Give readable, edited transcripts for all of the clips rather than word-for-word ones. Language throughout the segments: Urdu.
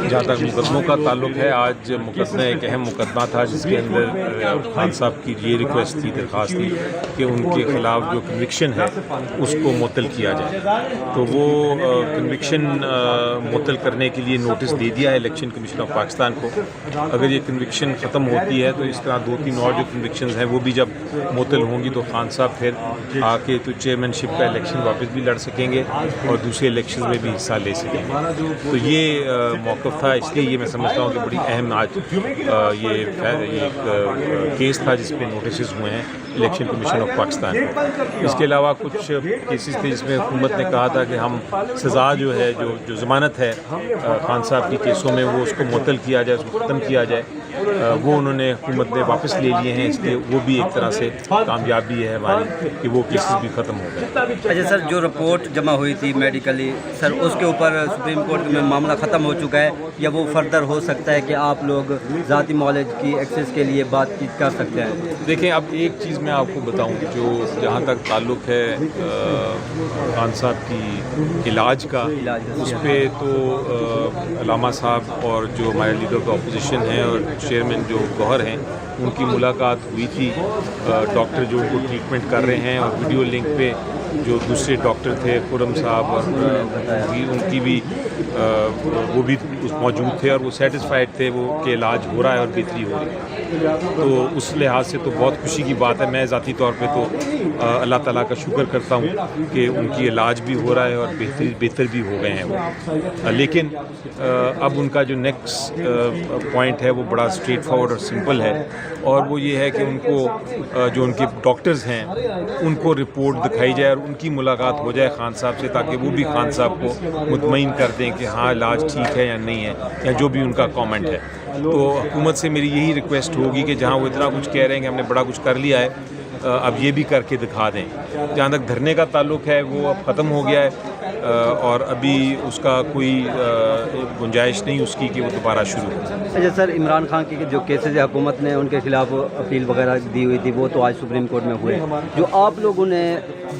جہاں تک مقدموں کا تعلق ہے، آج مقدمہ ایک اہم مقدمہ تھا جس کے اندر خان صاحب کی یہ ریکویسٹ تھی، درخواست تھی کہ ان کے خلاف جو کنوکشن ہے اس کو معطل کیا جائے. تو وہ کنوکشن معطل کرنے کے لیے نوٹس دے دیا ہے الیکشن کمیشن آف پاکستان کو. اگر یہ کنوکشن ختم ہوتی ہے تو اس طرح 2-3 اور جو کنوکشنز ہیں وہ بھی جب معطل ہوں گی تو خان صاحب پھر آ کے تو چیئرمین شپ کا الیکشن واپس بھی لڑ سکیں گے اور دوسرے الیکشن میں بھی حصہ لے سکیں گے. تو یہ موقف تھا، اس لیے یہ میں سمجھتا ہوں کہ بڑی اہم آج یہ ایک کیس تھا جس پہ نوٹسز ہوئے ہیں الیکشن کمیشن آف پاکستان کو. اس کے علاوہ کچھ کیسز تھے جس میں حکومت نے کہا تھا کہ ہم سزا جو ہے جو ضمانت ہے خان صاحب کی کیسوں میں وہ اس کو معطل کیا جائے، اس کو ختم کیا جائے. وہ انہوں نے حکومت نے واپس لے لیے ہیں، اس لیے وہ بھی ایک طرح سے کامیابی ہے ہماری کہ وہ کیسز بھی ختم ہو گئے. اچھا سر، جو رپورٹ جمع ہوئی تھی میڈیکلی سر، اس کے اوپر سپریم کورٹ میں معاملہ ختم ہو چکا ہے یا وہ فردر ہو سکتا ہے کہ آپ لوگ ذاتی معالج کی ایکسیس کے لیے بات چیت کر سکتے ہیں؟ دیکھیں، اب ایک چیز میں آپ کو بتاؤں جو جہاں تک تعلق ہے خان صاحب کی علاج کا، اس پہ تو علامہ صاحب اور جو ہمارے لیڈر آف اپوزیشن ہیں اور چیئرمین جو گوہر ہیں ان کی ملاقات ہوئی تھی. ڈاکٹر جو ان کو ٹریٹمنٹ کر رہے ہیں اور ویڈیو لنک پہ جو دوسرے ڈاکٹر تھے خرم صاحب اور ان کی بھی وہ بھی موجود تھے اور وہ سیٹسفائیڈ تھے وہ کہ علاج ہو رہا ہے اور بہتری ہو رہی ہے. تو اس لحاظ سے تو بہت خوشی کی بات ہے. میں ذاتی طور پہ تو اللہ تعالیٰ کا شکر کرتا ہوں کہ ان کی علاج بھی ہو رہا ہے اور بہتر بھی ہو گئے ہیں وہ. لیکن اب ان کا جو نیکسٹ پوائنٹ ہے وہ بڑا اسٹریٹ فارورڈ اور سمپل ہے، اور وہ یہ ہے کہ ان کو جو ان کے ڈاکٹرز ہیں ان کو رپورٹ دکھائی جائے اور ان کی ملاقات ہو جائے خان صاحب سے، تاکہ وہ بھی خان صاحب کو مطمئن کر دیں کہ ہاں علاج ٹھیک ہے یا نہیں ہے یا جو بھی ان کا کامنٹ ہے. تو حکومت سے میری یہی ریکویسٹ ہوگی کہ جہاں وہ اتنا کچھ کہہ رہے ہیں کہ ہم نے بڑا کچھ کر لیا ہے، اب یہ بھی کر کے دکھا دیں. جہاں تک دھرنے کا تعلق ہے وہ اب ختم ہو گیا ہے اور ابھی اس کا کوئی گنجائش نہیں اس کی کہ وہ دوبارہ شروع ہو. اچھا سر، عمران خان کے جو کیسز حکومت نے ان کے خلاف اپیل وغیرہ دی ہوئی تھی وہ تو آج سپریم کورٹ میں ہوئے. جو آپ لوگوں نے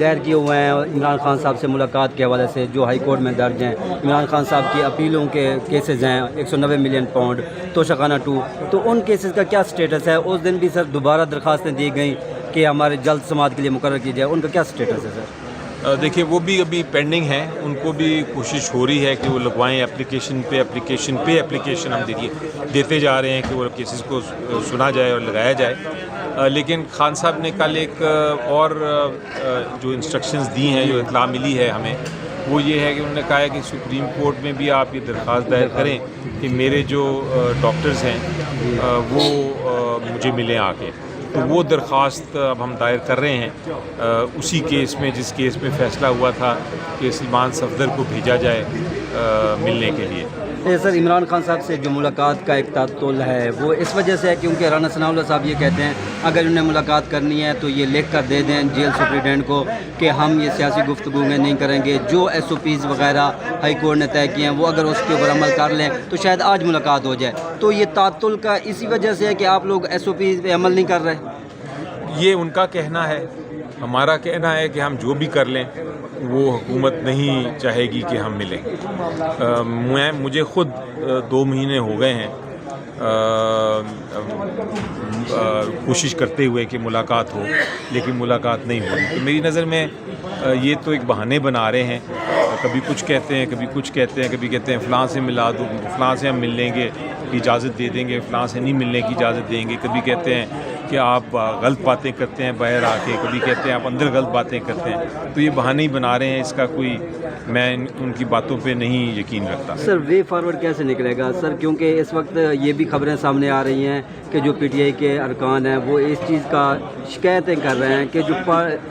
دائر کیے ہوئے ہیں عمران خان صاحب سے ملاقات کے حوالے سے جو ہائی کورٹ میں درج ہیں، عمران خان صاحب کی اپیلوں کے کیسز ہیں 190 ملین پاؤنڈ، توشہ خانہ 2، تو ان کیسز کا کیا سٹیٹس ہے؟ اس دن بھی سر دوبارہ درخواستیں دی گئیں کہ ہمارے جلد سماعت کے لیے مقرر کی جائے، ان کا کیا سٹیٹس ہے سر؟ دیکھیے، وہ بھی ابھی پینڈنگ ہیں، ان کو بھی کوشش ہو رہی ہے کہ وہ لگوائیں اپلیکیشن ہم دیتے جا رہے ہیں کہ وہ کیسز کو سنا جائے اور لگایا جائے. لیکن خان صاحب نے کل ایک اور جو انسٹرکشنز دی ہیں، جو اطلاع ملی ہے ہمیں، وہ یہ ہے کہ انہوں نے کہا ہے کہ سپریم کورٹ میں بھی آپ یہ درخواست دائر کریں کہ میرے جو ڈاکٹرز ہیں وہ مجھے ملیں آ کے. تو وہ درخواست اب ہم دائر کر رہے ہیں اسی کیس میں جس کیس میں فیصلہ ہوا تھا کہ سلمان صفدر کو بھیجا جائے ملنے کے لیے. سر، عمران خان صاحب سے جو ملاقات کا ایک تعطل ہے وہ اس وجہ سے ہے کیونکہ رانا ثناء اللہ صاحب یہ کہتے ہیں اگر انہیں ملاقات کرنی ہے تو یہ لکھ کر دے دیں جیل سپریڈنٹ کو کہ ہم یہ سیاسی گفتگو میں نہیں کریں گے، جو SOPs وغیرہ ہائی کورٹ نے طے کیے ہیں وہ اگر اس کے اوپر عمل کر لیں تو شاید آج ملاقات ہو جائے. تو یہ تعطل کا اسی وجہ سے ہے کہ آپ لوگ SOPs پہ عمل نہیں کر رہے؟ یہ ان کا کہنا ہے. ہمارا کہنا ہے کہ ہم جو بھی کر لیں وہ حکومت نہیں چاہے گی کہ ہم ملیں. مجھے خود 2 مہینے ہو گئے ہیں کوشش کرتے ہوئے کہ ملاقات ہو، لیکن ملاقات نہیں ہو رہی. تو میری نظر میں یہ تو ایک بہانے بنا رہے ہیں، کبھی کچھ کہتے ہیں کبھی کچھ کہتے ہیں، کبھی کہتے ہیں فلاں سے ملا دو، فلاں سے ہم مل لیں گے اجازت دے دیں گے، فلاں سے نہیں ملنے کی اجازت دیں گے. کبھی کہتے ہیں کہ آپ غلط باتیں کرتے ہیں باہر آ کے، کبھی کہتے ہیں آپ اندر غلط باتیں کرتے ہیں. تو یہ بہانے ہی بنا رہے ہیں، اس کا کوئی میں ان کی باتوں پہ نہیں یقین رکھتا. سر، وے فارورڈ کیسے نکلے گا سر؟ کیونکہ اس وقت یہ بھی خبریں سامنے آ رہی ہیں کہ جو PTI کے ارکان ہیں وہ اس چیز کا شکایتیں کر رہے ہیں کہ جو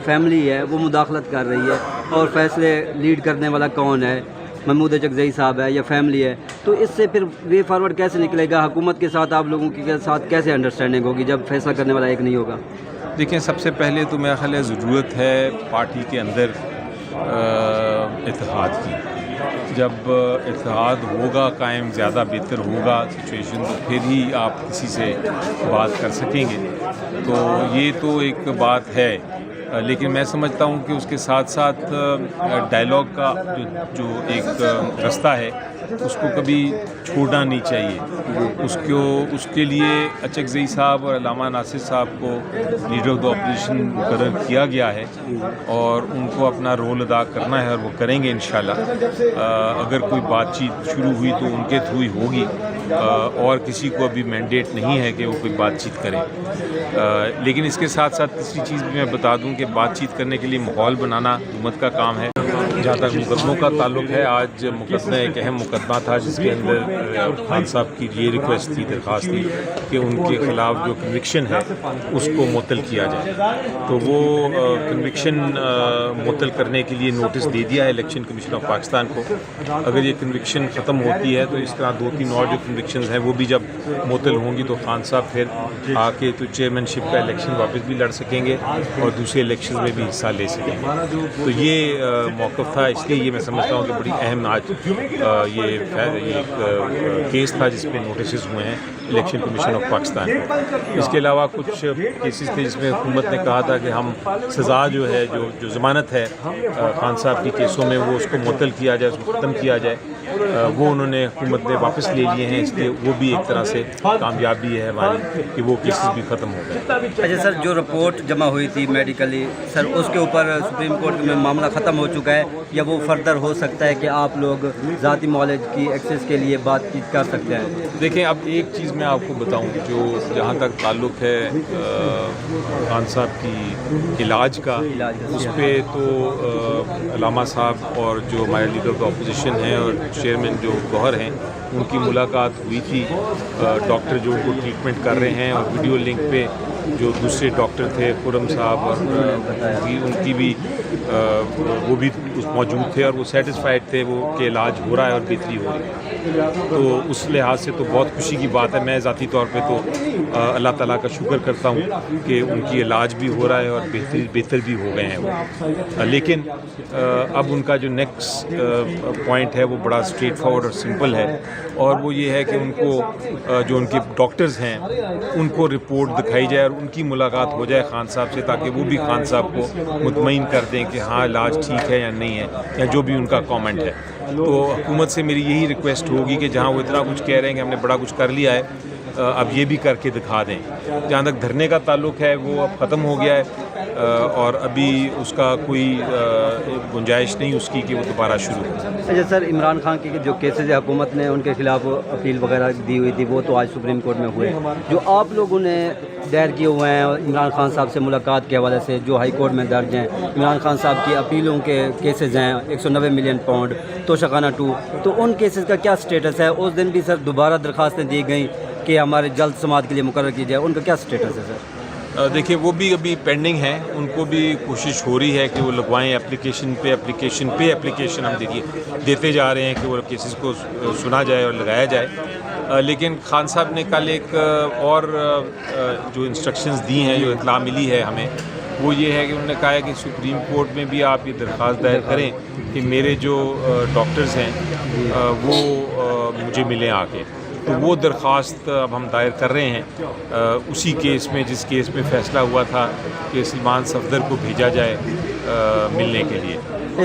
فیملی ہے وہ مداخلت کر رہی ہے اور فیصلے لیڈ کرنے والا کون ہے، محمود چکزئی صاحب ہے یا فیملی ہے. تو اس سے پھر وے فارورڈ کیسے نکلے گا؟ حکومت کے ساتھ آپ لوگوں کے ساتھ کیسے انڈرسٹینڈنگ ہوگی جب فیصلہ کرنے والا ایک نہیں ہوگا؟ دیکھیں، سب سے پہلے تو میرا خیال ہے ضرورت ہے پارٹی کے اندر اتحاد کی. جب اتحاد ہوگا قائم، زیادہ بہتر ہوگا سچویشن، تو پھر ہی آپ کسی سے بات کر سکیں گے. تو یہ تو ایک بات ہے، لیکن میں سمجھتا ہوں کہ اس کے ساتھ ساتھ ڈائلاگ کا جو ایک رستہ ہے اس کو کبھی چھوڑنا نہیں چاہیے. اس کے لیے اچکزئی صاحب اور علامہ ناصر صاحب کو لیڈر آف دا اپوزیشن مقرر کیا گیا ہے اور ان کو اپنا رول ادا کرنا ہے اور وہ کریں گے انشاءاللہ. اگر کوئی بات چیت شروع ہوئی تو ان کے تھرو ہی ہوگی اور کسی کو ابھی مینڈیٹ نہیں ہے کہ وہ کوئی بات چیت کرے. لیکن اس کے ساتھ ساتھ تیسری چیز بھی میں بتا دوں کہ بات چیت کرنے کے لیے ماحول بنانا حکومت کا کام ہے. جہاں تک مقدموں کا تعلق ہے، آج مقدمہ ایک اہم مقدمہ تھا جس کے اندر خان صاحب کی یہ ریکویسٹ تھی، درخواست تھی کہ ان کے خلاف جو کنوکشن ہے اس کو معطل کیا جائے. تو وہ کنوکشن معطل کرنے کے لیے نوٹس دے دیا ہے الیکشن کمیشن آف پاکستان کو. اگر یہ کنوکشن ختم ہوتی ہے تو اس طرح 2-3 اور جو کنوکشنز ہیں وہ بھی جب معطل ہوں گی تو خان صاحب پھر آ کے تو چیئرمین شپ کا الیکشن واپس بھی لڑ سکیں گے اور دوسرے الیکشن میں بھی حصہ لے سکیں گے. تو یہ موقف تھا، اس لیے یہ میں سمجھتا ہوں کہ بڑی اہم آج یہ ایک کیس تھا جس پہ نوٹسز ہوئے ہیں الیکشن کمیشن آف پاکستان کو. اس کے علاوہ کچھ کیسز تھے جس میں حکومت نے کہا تھا کہ ہم سزا جو ہے جو ضمانت ہے خان صاحب کی کیسوں میں وہ اس کو معطل کیا جائے، اس کو ختم کیا جائے. وہ انہوں نے حکومت نے واپس لے لیے ہیں، اس لیے وہ بھی ایک طرح سے کامیابی ہے ہماری کہ وہ کیسز بھی ختم ہو گئے. اچھا سر، جو رپورٹ جمع ہوئی تھی میڈیکلی سر، اس کے اوپر سپریم کورٹ میں معاملہ ختم ہو چکا ہے یا وہ فردر ہو سکتا ہے کہ آپ لوگ ذاتی معالج کی ایکسیس کے لیے بات چیت کر سکتے ہیں؟ دیکھیں، اب ایک چیز میں آپ کو بتاؤں جو جہاں تک تعلق ہے خان صاحب کی علاج کا، اس پہ تو علامہ صاحب اور جو ہمارے لیڈر آف دا اپوزیشن ہیں اور چیئرمین جو گوہر ہیں ان کی ملاقات ہوئی تھی. ڈاکٹر جو ان کو ٹریٹمنٹ کر رہے ہیں اور ویڈیو لنک پہ جو دوسرے ڈاکٹر تھے خرم صاحب اور ان کی بھی وہ بھی موجود تھے اور وہ سیٹسفائیڈ تھے وہ کہ علاج ہو رہا ہے اور بہتری ہو رہی ہے. تو اس لحاظ سے تو بہت خوشی کی بات ہے. میں ذاتی طور پہ تو اللہ تعالیٰ کا شکر کرتا ہوں کہ ان کی علاج بھی ہو رہا ہے اور بہتر بھی ہو گئے ہیں وہ. لیکن اب ان کا جو نیکسٹ پوائنٹ ہے وہ بڑا اسٹریٹ فارورڈ اور سمپل ہے، اور وہ یہ ہے کہ ان کو جو ان کے ڈاکٹرز ہیں ان کو رپورٹ دکھائی جائے اور ان کی ملاقات ہو جائے خان صاحب سے، تاکہ وہ بھی خان صاحب کو مطمئن کر دیں کہ ہاں علاج ٹھیک ہے یا نہیں ہے یا جو بھی ان کا کامنٹ ہے. تو حکومت سے میری یہی ریکویسٹ ہوگی کہ جہاں وہ اتنا کچھ کہہ رہے ہیں کہ ہم نے بڑا کچھ کر لیا ہے، اب یہ بھی کر کے دکھا دیں. جہاں تک دھرنے کا تعلق ہے وہ اب ختم ہو گیا ہے اور ابھی اس کا کوئی گنجائش نہیں اس کی کہ وہ دوبارہ شروع ہو. اچھا سر، عمران خان کے جو کیسز حکومت نے ان کے خلاف اپیل وغیرہ دی ہوئی تھی وہ تو آج سپریم کورٹ میں ہوئے. جو آپ لوگوں نے دائر کیے ہوئے ہیں عمران خان صاحب سے ملاقات کے حوالے سے جو ہائی کورٹ میں درج ہیں، عمران خان صاحب کی اپیلوں کے کیسز ہیں 190 ملین پاؤنڈ، توشخانہ 2، تو ان کیسز کا کیا سٹیٹس ہے؟ اس دن بھی سر دوبارہ درخواستیں دی گئیں کہ ہمارے جلد سماعت کے لیے مقرر کی جائے، ان کا کیا سٹیٹس ہے سر؟ دیکھیے، وہ بھی ابھی پینڈنگ ہیں، ان کو بھی کوشش ہو رہی ہے کہ وہ لگوائیں اپلیکیشن ہم دیتے جا رہے ہیں کہ وہ کیسز کو سنا جائے اور لگایا جائے. لیکن خان صاحب نے کل ایک اور جو انسٹرکشنز دی ہیں، جو اطلاع ملی ہے ہمیں، وہ یہ ہے کہ انہوں نے کہا ہے کہ سپریم کورٹ میں بھی آپ یہ درخواست دائر کریں کہ میرے جو ڈاکٹرز ہیں وہ مجھے ملیں آ کے. تو وہ درخواست اب ہم دائر کر رہے ہیں اسی کیس میں جس کیس میں فیصلہ ہوا تھا کہ سلمان صفدر کو بھیجا جائے ملنے کے لیے.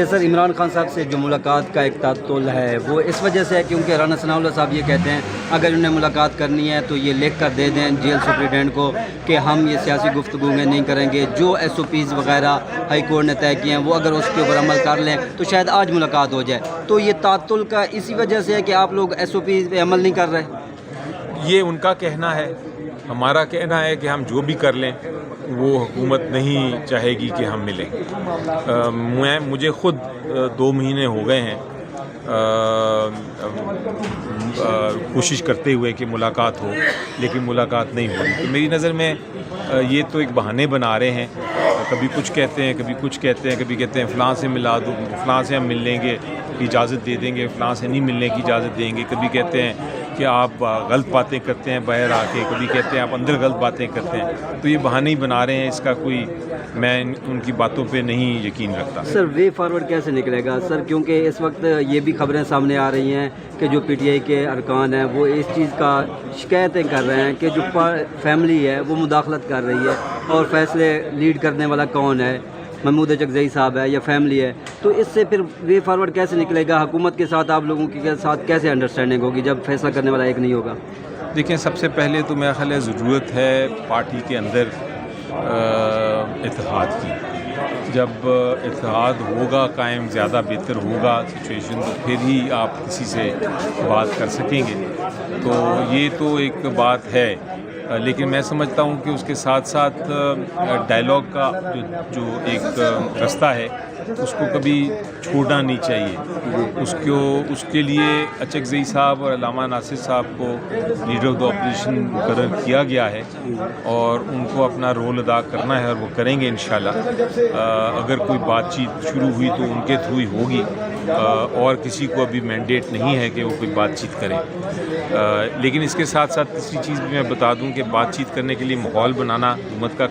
سر، عمران خان صاحب سے جو ملاقات کا ایک تعطل ہے وہ اس وجہ سے ہے کیونکہ رانا ثناء اللہ صاحب یہ کہتے ہیں اگر انہیں ملاقات کرنی ہے تو یہ لکھ کر دے دیں جیل سپریٹینڈنٹ کو کہ ہم یہ سیاسی گفتگو میں نہیں کریں گے، جو SOPs وغیرہ ہائی کورٹ نے طے کیے ہیں وہ اگر اس کے اوپر عمل کر لیں تو شاید آج ملاقات ہو جائے. تو یہ تعطل کا اسی وجہ سے ہے کہ آپ لوگ SOPs پہ عمل نہیں کر رہے؟ یہ ان کا کہنا ہے. ہمارا کہنا ہے کہ ہم جو بھی کر لیں وہ حکومت نہیں چاہے گی کہ ہم ملیں. مجھے خود 2 مہینے ہو گئے ہیں کوشش کرتے ہوئے کہ ملاقات ہو، لیکن ملاقات نہیں ہو رہی. تو میری نظر میں یہ تو ایک بہانے بنا رہے ہیں، کبھی کچھ کہتے ہیں کبھی کچھ کہتے ہیں، کبھی کہتے ہیں فلاں سے ملا دو، فلاں سے ہم مل لیں گے کی اجازت دے دیں گے، فلاں سے نہیں ملنے کی اجازت دیں گے. کبھی کہتے ہیں کہ آپ غلط باتیں کرتے ہیں باہر آ کے، کبھی کہتے ہیں آپ اندر غلط باتیں کرتے ہیں. تو یہ بہانے ہی بنا رہے ہیں، اس کا کوئی میں ان کی باتوں پہ نہیں یقین رکھتا. سر، وے فارورڈ کیسے نکلے گا سر؟ کیونکہ اس وقت یہ بھی خبریں سامنے آ رہی ہیں کہ جو PTI کے ارکان ہیں وہ اس چیز کا شکایتیں کر رہے ہیں کہ جو فیملی ہے وہ مداخلت کر رہی ہے اور فیصلے لیڈ کرنے والا کون ہے. محمود اچکزئی صاحب ہے یا فیملی ہے، تو اس سے پھر وے فارورڈ کیسے نکلے گا؟ حکومت کے ساتھ آپ لوگوں کے ساتھ کیسے انڈرسٹینڈنگ ہوگی جب فیصلہ کرنے والا ایک نہیں ہوگا؟ دیکھیں، سب سے پہلے تو میرا خیال ہے ضرورت ہے پارٹی کے اندر اتحاد کی. جب اتحاد ہوگا قائم، زیادہ بہتر ہوگا سچویشن، تو پھر ہی آپ کسی سے بات کر سکیں گے. تو یہ تو ایک بات ہے، لیکن میں سمجھتا ہوں کہ اس کے ساتھ ساتھ ڈائلاگ کا جو ایک رستہ ہے اس کو کبھی چھوڑنا نہیں چاہیے. اس کے لیے اچکزئی صاحب اور علامہ ناصر صاحب کو لیڈر آف دا اپوزیشن مقرر کیا گیا ہے اور ان کو اپنا رول ادا کرنا ہے اور وہ کریں گے انشاءاللہ. اگر کوئی بات چیت شروع ہوئی تو ان کے تھرو ہی ہوگی، اور کسی کو ابھی مینڈیٹ نہیں ہے کہ وہ کوئی بات چیت کریں. لیکن اس کے ساتھ ساتھ تیسری چیز بھی میں بتا دوں کہ بات چیت کرنے کے لیے ماحول بنانا حکومت کا